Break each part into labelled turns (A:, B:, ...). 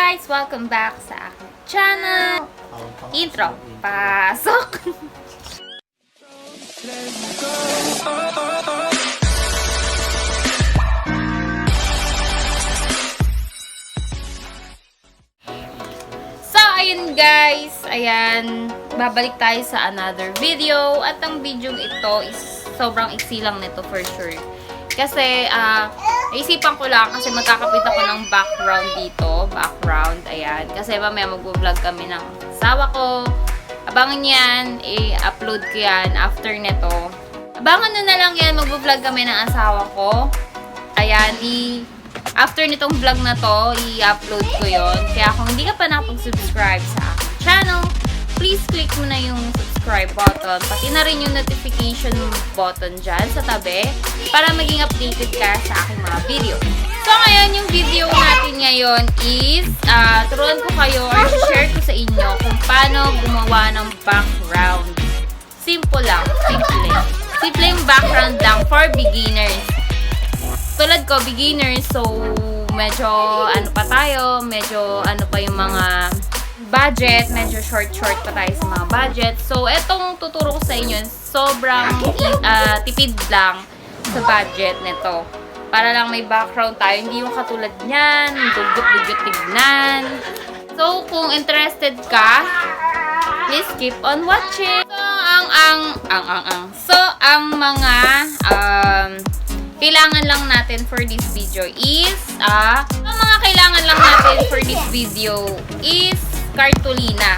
A: guys! Welcome back sa aking channel. Intro. Pasok! So, ayun guys. Ayan. Babalik tayo sa another video. At ang video ito is sobrang iksi lang nito for sure. Kasi, naisipan ko lang kasi magkakapit ako ng background dito. Background, ayan. Kasi mamaya mag-vlog kami ng asawa ko. Abangan yan, i-upload ko yan after nito. Abangan nyo na lang yan, mag-vlog kami ng asawa ko. Ayan, after nitong vlog na to, i-upload ko yon. Kaya kung hindi ka pa nakapag-subscribe sa aking channel, please click mo na yung subscribe button. Pati na rin yung notification button dyan sa tabi para maging updated ka sa aking mga video. So, ngayon, yung video natin ngayon is turuan ko kayo or share ko sa inyo kung paano gumawa ng background. Simple lang. Simple. Simple yung background lang for beginners. Tulad ko, beginners, so medyo ano pa tayo, medyo ano pa yung mga budget, medyo short pa tayo sa mga budget. So, etong tuturo ko sa inyo, sobrang tipid lang sa budget nito. Para lang may background tayo, hindi yung katulad niyan, dugyot tignan. So, kung interested ka, please keep on watching. So, ang mga kailangan lang natin for this video is cartolina.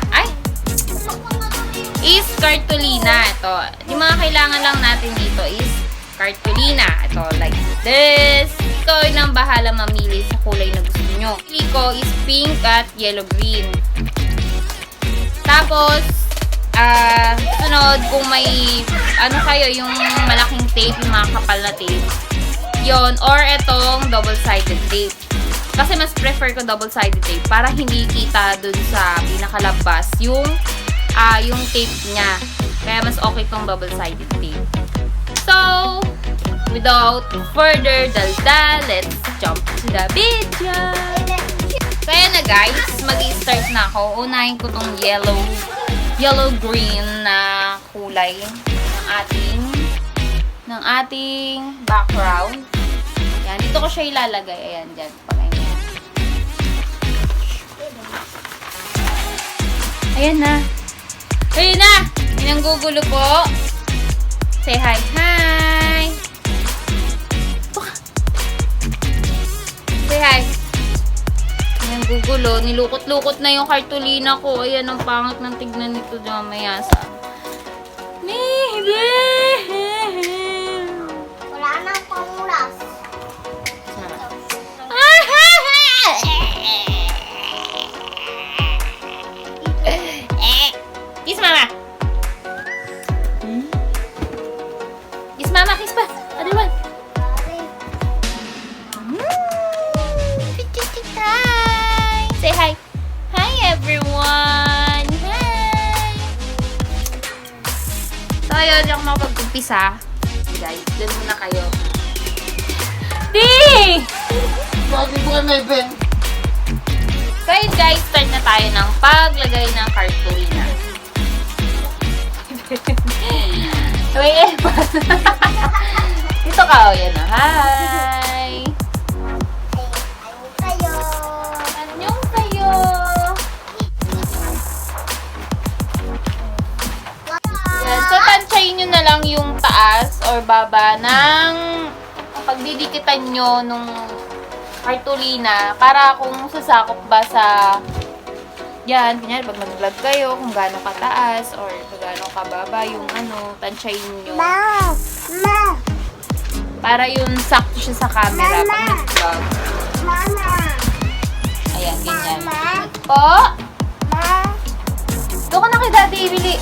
A: Cartolina. Ito. Yung mga kailangan lang natin dito is cartolina. Ito, like this. Ikaw yung bahala mamili sa kulay na gusto nyo. Pili ko is pink at yellow green. Tapos, sunod, kung may ano kayo, yung malaking tape, yung mga kapal na tape, yon, or etong double-sided tape. Kasi mas prefer ko double-sided tape para hindi kita dun sa pinakalabas yung tape niya. Kaya mas okay tong double-sided tape. So, without further daldal, let's jump to the video. Kaya na guys, mag-i-start na ako. Unahin ko tong yellow-green na kulay ng ating background. Yan, dito ko siya ilalagay. Ayan, dyan. Ayan na. Ayan na! Yan ang gugulo po. Say hi. Hi! Say hi. Yan ang gugulo. Nilukot-lukot na yung cartolina ko. Ayan, ang pangit ng tignan nito mamaya sa... Maybe!
B: Wala na pangulas.
A: Kiss mama! Kiss mama, kiss pa! Adiwan! Hi! Say hi! Hi everyone! Hi! So ayun, di ako makapag-umpisa. Guys, dyan muna kayo. Di!
B: Bakit mo may ben?
A: So yun guys, start na tayo ng paglagay ng cartolina. Wait, dito ka, o yan na. Hi! Anyong kayo! Yan. So, tansyahin nyo na lang yung taas or baba ng pagdidikitan nyo nung cartolina para kung sasakop ba sa yan, kanyari pag mag-vlog kayo kung gaano kataas or gaano kababa yung tansyahin nyo. Para yun sakto siya sa camera pag nag-vlog. Ayan, ganyan. Po? Doon ka na kay Daddy, Bili.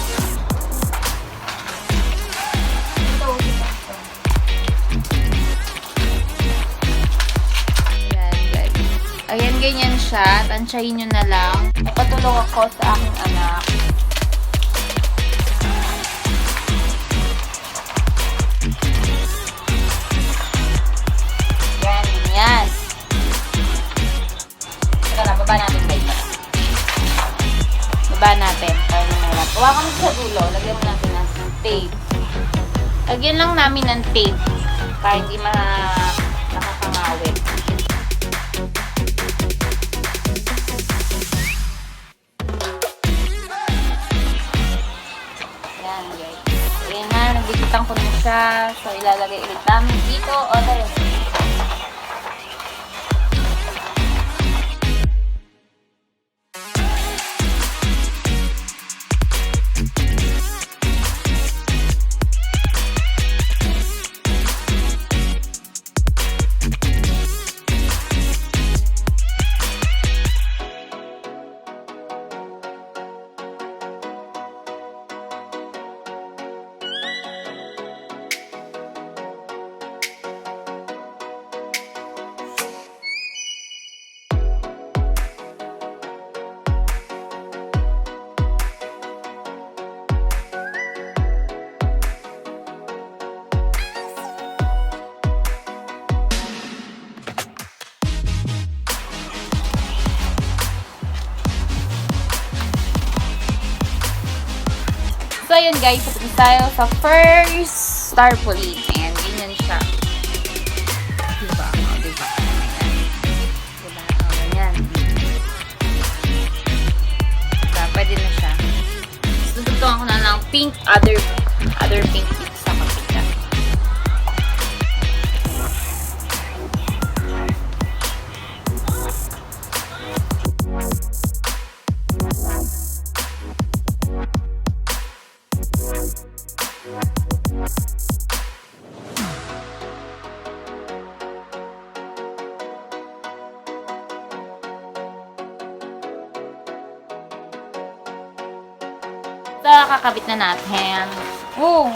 A: Ayan, ganyan siya. Tansyahin nyo na lang. Napatulog ako sa aking anak. Yan, ganyan. Tara, Baba natin guys. Baba natin. Para naman. Kuha kami sa dulo. Lagyan mo natin ng tape. Lagyan lang namin ng tape. Para hindi nakakangawit. Yan guys. Ayan na. Nagbigitan ko na siya. So ilalagay ulit namin dito. O tayo. So, yun guys. Tapos tayo sa first tarpaulin. Ayan, ganyan siya. Diba? O, diba? Ayan. Diba? O, ganyan. Diba? Pwede na siya. Tututuan ko na ng pink, other pink dito sa kapita. So, kakabit na natin. Oh!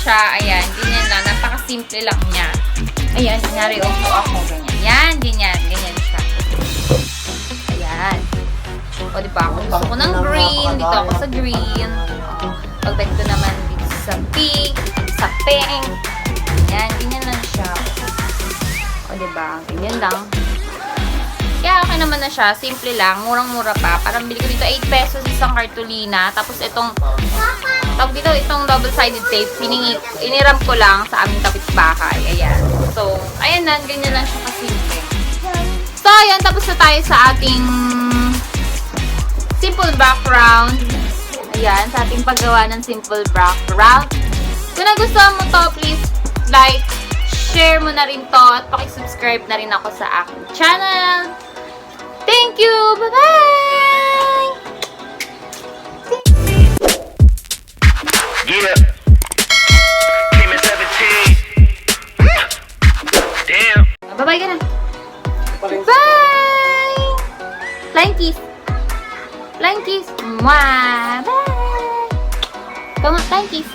A: Siya, ayan, ganyan lang, napaka-simple lang niya. Ayan, kunyari, upo ako, ganyan. Yan, ganyan siya. Ayan. O, diba, ako gusto ko ng green, dito ako sa green. Pagbet ko naman dito sa pink, sa pink. Ayan, ganyan lang siya. O, diba, ganyan lang. Kaya okay naman na siya, simple lang, murang-mura pa. Parang bili ko dito 8 pesos isang kartulina, tapos itong tawag dito, itong double-sided tape, iniram ko lang sa aming kapitbahay. Ayan. So, ayan na, ganyan lang siya kasimple. So, ayan, tapos na tayo sa ating simple background. Ayan, sa ating paggawa ng simple background. Kung nagustuhan mo to, please like, share mo na rin to, at pakisubscribe na rin ako sa aking channel. Thank you! Bye-bye!
C: Yeah. Came in 17. Damn.
A: Bye-bye ka na. Bye! Flying kiss. Flying kiss. Mwah! Bye! Come on, flying kiss.